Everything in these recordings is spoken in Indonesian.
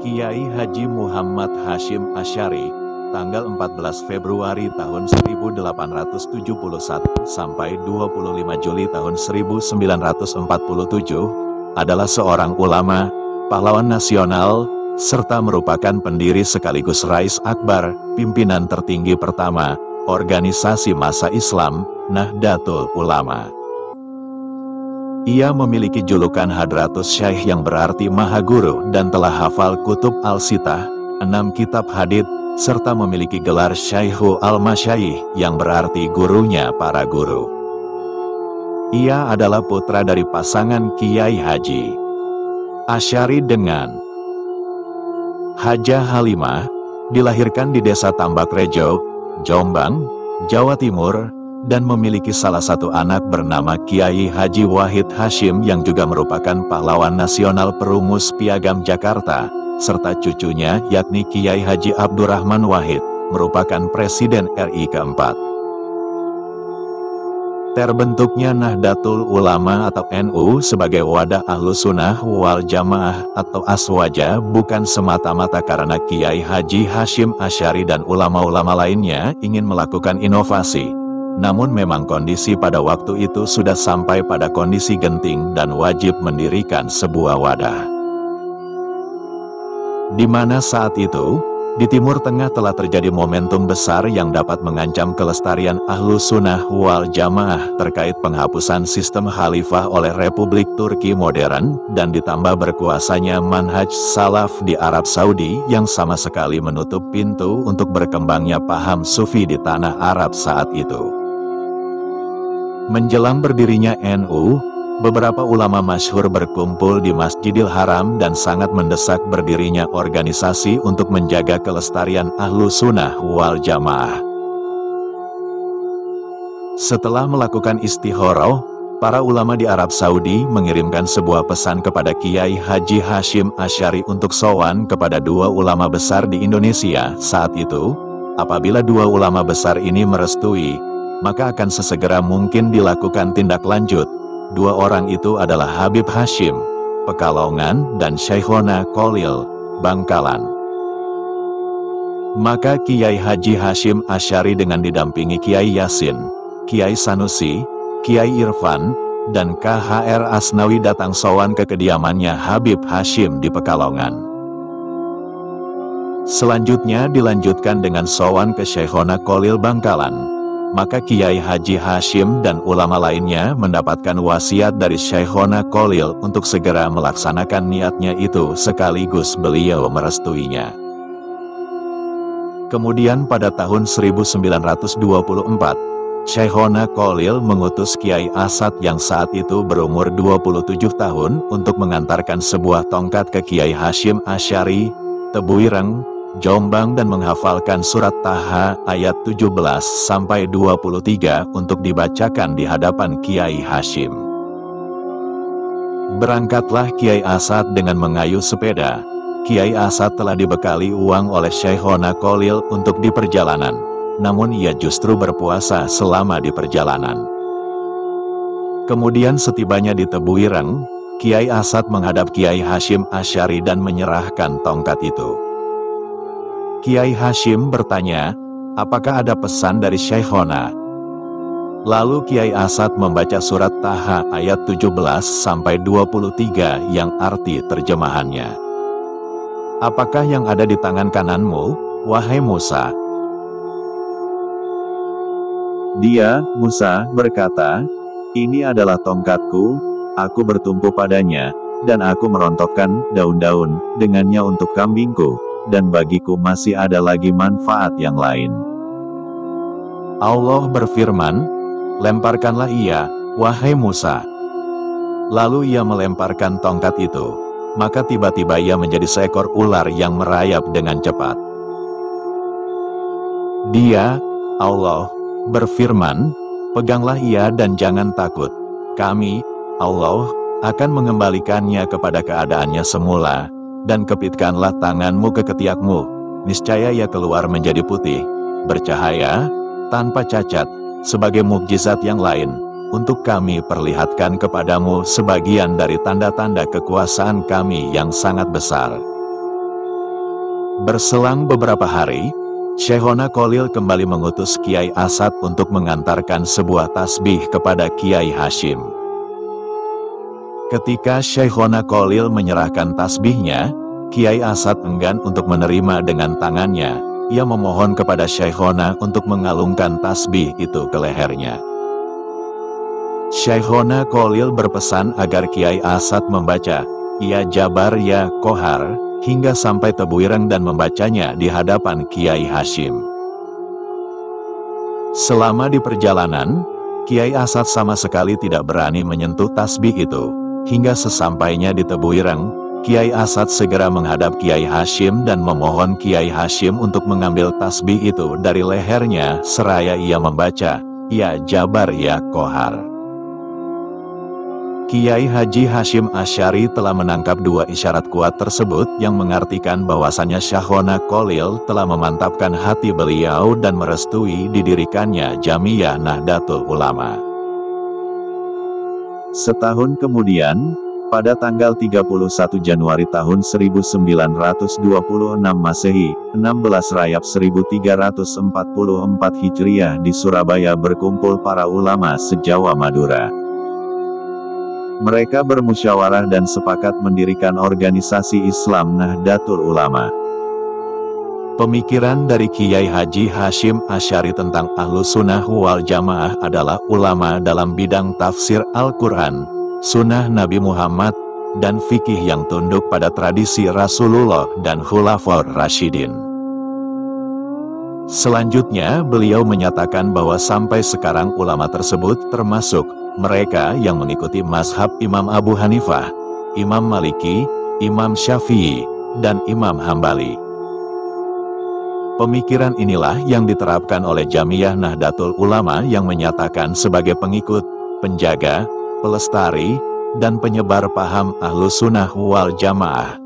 Kiai Haji Muhammad Hasyim Asy'ari, tanggal 14 Februari tahun 1871 sampai 25 Juli tahun 1947, adalah seorang ulama, pahlawan nasional, serta merupakan pendiri sekaligus Rais Akbar, pimpinan tertinggi pertama, organisasi massa Islam, Nahdlatul Ulama. Ia memiliki julukan Hadratus Syaikh yang berarti Maha Guru dan telah hafal Kutub Al-Sittah, 6 kitab hadits, serta memiliki gelar Syaikhul Al-Masyayikh yang berarti gurunya para guru. Ia adalah putra dari pasangan Kiai Haji Asy'ari dengan Hajah Halimah, dilahirkan di Desa Tambak Rejo, Jombang, Jawa Timur, dan memiliki salah satu anak bernama Kiai Haji Wahid Hasyim yang juga merupakan pahlawan nasional perumus Piagam Jakarta, serta cucunya yakni Kiai Haji Abdurrahman Wahid, merupakan Presiden RI keempat. Terbentuknya Nahdlatul Ulama atau NU sebagai wadah Ahlus Sunnah wal Jamaah atau Aswaja bukan semata-mata karena Kiai Haji Hasyim Asy'ari dan ulama-ulama lainnya ingin melakukan inovasi. Namun memang kondisi pada waktu itu sudah sampai pada kondisi genting dan wajib mendirikan sebuah wadah. Di mana saat itu, di Timur Tengah telah terjadi momentum besar yang dapat mengancam kelestarian Ahlus Sunnah wal Jamaah terkait penghapusan sistem khalifah oleh Republik Turki modern dan ditambah berkuasanya manhaj salaf di Arab Saudi yang sama sekali menutup pintu untuk berkembangnya paham sufi di tanah Arab saat itu. Menjelang berdirinya NU, beberapa ulama masyhur berkumpul di Masjidil Haram dan sangat mendesak berdirinya organisasi untuk menjaga kelestarian Ahlus Sunnah wal Jamaah. Setelah melakukan istikharah, para ulama di Arab Saudi mengirimkan sebuah pesan kepada Kiai Haji Hasyim Asy'ari untuk sowan kepada dua ulama besar di Indonesia saat itu. Apabila dua ulama besar ini merestui, maka akan sesegera mungkin dilakukan tindak lanjut. Dua orang itu adalah Habib Hasyim, Pekalongan, dan Syekhona Kholil, Bangkalan. Maka Kiai Haji Hasyim Asy'ari dengan didampingi Kiai Yasin, Kiai Sanusi, Kiai Irfan, dan KHR Asnawi datang sowan ke kediamannya Habib Hasyim di Pekalongan. Selanjutnya dilanjutkan dengan sowan ke Syekhona Kholil Bangkalan. Maka Kiai Haji Hasyim dan ulama lainnya mendapatkan wasiat dari Syekhona Kholil untuk segera melaksanakan niatnya itu sekaligus beliau merestuinya. Kemudian pada tahun 1924, Syekhona Kholil mengutus Kiai Asad yang saat itu berumur 27 tahun untuk mengantarkan sebuah tongkat ke Kiai Hasyim Asy'ari, Tebuireng, Jombang dan menghafalkan surat Taha ayat 17-23 untuk dibacakan di hadapan Kiai Hasyim. Berangkatlah Kiai Asad dengan mengayuh sepeda. Kiai Asad telah dibekali uang oleh Syekhona Kholil untuk di perjalanan, namun ia justru berpuasa selama di perjalanan. Kemudian setibanya di Tebuireng, Kiai Asad menghadap Kiai Hasyim Asy'ari dan menyerahkan tongkat itu. Kiai Hasyim bertanya, apakah ada pesan dari Syekhona? Lalu Kiai Asad membaca surat Taha ayat 17-23 yang arti terjemahannya. Apakah yang ada di tangan kananmu, wahai Musa? Dia, Musa, berkata, ini adalah tongkatku, aku bertumpu padanya, dan aku merontokkan daun-daun dengannya untuk kambingku. Dan bagiku masih ada lagi manfaat yang lain. Allah berfirman, lemparkanlah ia, wahai Musa. Lalu ia melemparkan tongkat itu, maka tiba-tiba ia menjadi seekor ular yang merayap dengan cepat. Dia, Allah, berfirman, peganglah ia dan jangan takut. Kami, Allah, akan mengembalikannya kepada keadaannya semula. Dan kepitkanlah tanganmu ke ketiakmu, niscaya ia keluar menjadi putih, bercahaya, tanpa cacat, sebagai mukjizat yang lain, untuk kami perlihatkan kepadamu sebagian dari tanda-tanda kekuasaan kami yang sangat besar. Berselang beberapa hari, Syekhona Kholil kembali mengutus Kiai Asad untuk mengantarkan sebuah tasbih kepada Kiai Hashim. Ketika Syekhona Kholil menyerahkan tasbihnya, Kiai Asad enggan untuk menerima dengan tangannya. Ia memohon kepada Syekhona untuk mengalungkan tasbih itu ke lehernya. Syekhona Kholil berpesan agar Kiai Asad membaca, "Ya Jabar ya Kohar," hingga sampai tebuireng dan membacanya di hadapan Kiai Hashim. Selama di perjalanan, Kiai Asad sama sekali tidak berani menyentuh tasbih itu. Hingga sesampainya di tebuireng, Kiai Asad segera menghadap Kiai Hashim dan memohon Kiai Hashim untuk mengambil tasbih itu dari lehernya seraya ia membaca, "Ya Jabar ya Kohar." Kiai Haji Hashim Asy'ari telah menangkap dua isyarat kuat tersebut yang mengartikan bahwasannya Syekhona Kholil telah memantapkan hati beliau dan merestui didirikannya Jamiyah Nahdlatul Ulama. Setahun kemudian, pada tanggal 31 Januari tahun 1926 Masehi, 16 Rajab 1344 Hijriah di Surabaya berkumpul para ulama se-Jawa Madura. Mereka bermusyawarah dan sepakat mendirikan organisasi Islam Nahdlatul Ulama. Pemikiran dari Kiai Haji Hashim Asy'ari tentang Ahlus Sunnah wal Jamaah adalah ulama dalam bidang tafsir Al-Quran, Sunnah Nabi Muhammad, dan fikih yang tunduk pada tradisi Rasulullah dan Khulafaur Rasyidin. Selanjutnya, beliau menyatakan bahwa sampai sekarang ulama tersebut termasuk mereka yang mengikuti mazhab Imam Abu Hanifah, Imam Maliki, Imam Syafi'i, dan Imam Hambali. Pemikiran inilah yang diterapkan oleh Jamiyah Nahdlatul Ulama yang menyatakan sebagai pengikut, penjaga, pelestari, dan penyebar paham Ahlus Sunnah wal Jamaah.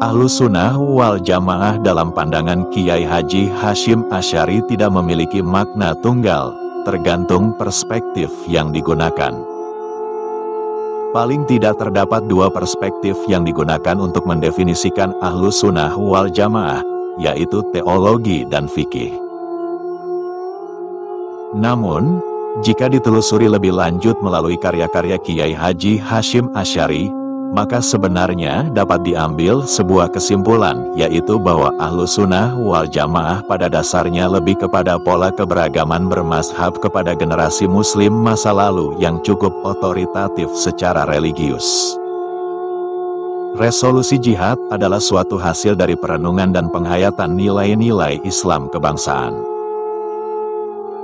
Ahlus Sunnah wal Jamaah dalam pandangan Kiai Haji Hashim Asy'ari tidak memiliki makna tunggal, tergantung perspektif yang digunakan. Paling tidak terdapat dua perspektif yang digunakan untuk mendefinisikan Ahlus Sunnah wal Jamaah, yaitu teologi dan fikih. Namun, jika ditelusuri lebih lanjut melalui karya-karya Kiai Haji Hashim Asy'ari, maka sebenarnya dapat diambil sebuah kesimpulan, yaitu bahwa Ahlus Sunnah wal Jamaah pada dasarnya lebih kepada pola keberagaman bermazhab kepada generasi muslim masa lalu yang cukup otoritatif secara religius. Resolusi jihad adalah suatu hasil dari perenungan dan penghayatan nilai-nilai Islam kebangsaan.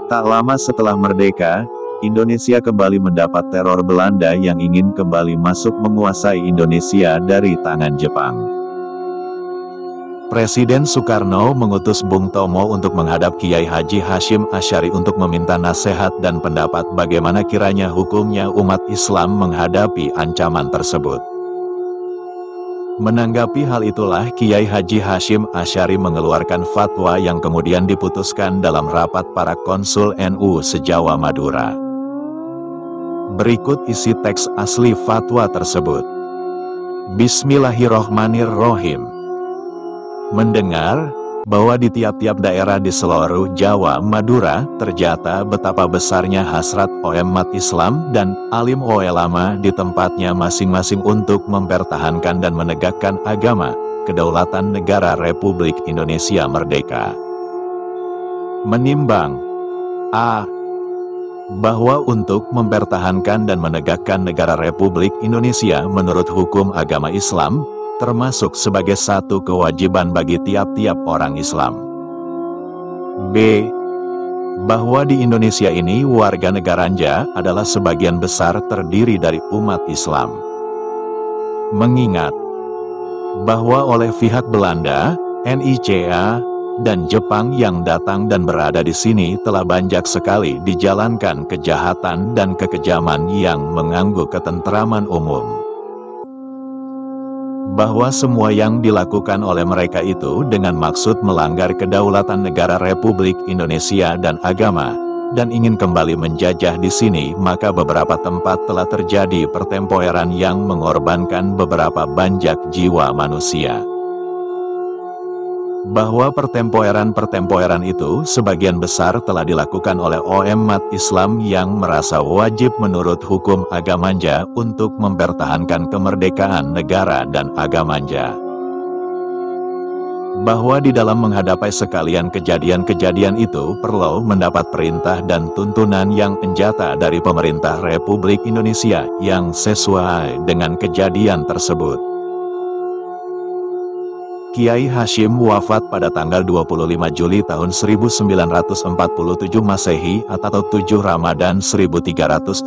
Tak lama setelah merdeka, Indonesia kembali mendapat teror Belanda yang ingin kembali masuk menguasai Indonesia dari tangan Jepang. Presiden Soekarno mengutus Bung Tomo untuk menghadap Kiai Haji Hashim Asy'ari untuk meminta nasihat dan pendapat bagaimana kiranya hukumnya umat Islam menghadapi ancaman tersebut. Menanggapi hal itulah Kiai Haji Hashim Asy'ari mengeluarkan fatwa yang kemudian diputuskan dalam rapat para konsul NU se-Jawa Madura. Berikut isi teks asli fatwa tersebut. Bismillahirrohmanirrohim. Mendengar bahwa di tiap-tiap daerah di seluruh Jawa Madura ternyata betapa besarnya hasrat umat Islam dan alim ulama di tempatnya masing-masing untuk mempertahankan dan menegakkan agama, kedaulatan negara Republik Indonesia merdeka. Menimbang a. bahwa untuk mempertahankan dan menegakkan negara Republik Indonesia menurut hukum agama Islam, termasuk sebagai satu kewajiban bagi tiap-tiap orang Islam. B. Bahwa di Indonesia ini warga negaranya adalah sebagian besar terdiri dari umat Islam. Mengingat bahwa oleh pihak Belanda, NICA, dan Jepang yang datang dan berada di sini telah banyak sekali dijalankan kejahatan dan kekejaman yang mengganggu ketentraman umum. Bahwa semua yang dilakukan oleh mereka itu dengan maksud melanggar kedaulatan negara Republik Indonesia dan agama, dan ingin kembali menjajah di sini, maka beberapa tempat telah terjadi pertempuran yang mengorbankan beberapa banyak jiwa manusia. bahwa pertempuran itu sebagian besar telah dilakukan oleh umat Islam yang merasa wajib menurut hukum agamanya untuk mempertahankan kemerdekaan negara dan agamanya. Bahwa di dalam menghadapi sekalian kejadian-kejadian itu perlu mendapat perintah dan tuntunan yang nyata dari pemerintah Republik Indonesia yang sesuai dengan kejadian tersebut. Kiai Hasyim wafat pada tanggal 25 Juli tahun 1947 Masehi atau 7 Ramadan 1366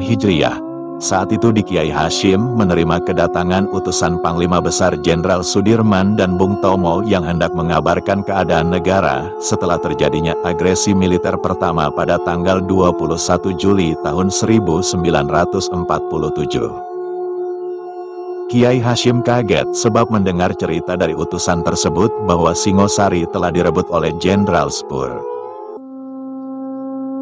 Hijriah. Saat itu di Kiai Hasyim menerima kedatangan utusan Panglima Besar Jenderal Sudirman dan Bung Tomo yang hendak mengabarkan keadaan negara setelah terjadinya agresi militer pertama pada tanggal 21 Juli tahun 1947. Kiai Hasyim kaget sebab mendengar cerita dari utusan tersebut bahwa Singosari telah direbut oleh Jenderal Spur.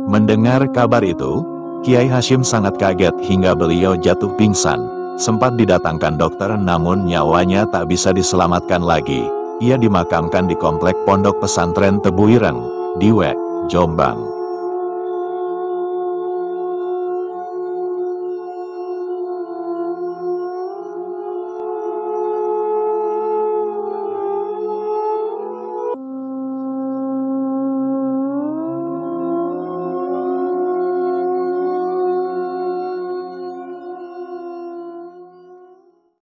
Mendengar kabar itu, Kiai Hasyim sangat kaget hingga beliau jatuh pingsan. Sempat didatangkan dokter namun nyawanya tak bisa diselamatkan lagi. Ia dimakamkan di komplek Pondok Pesantren Tebuireng, Diwek, Jombang.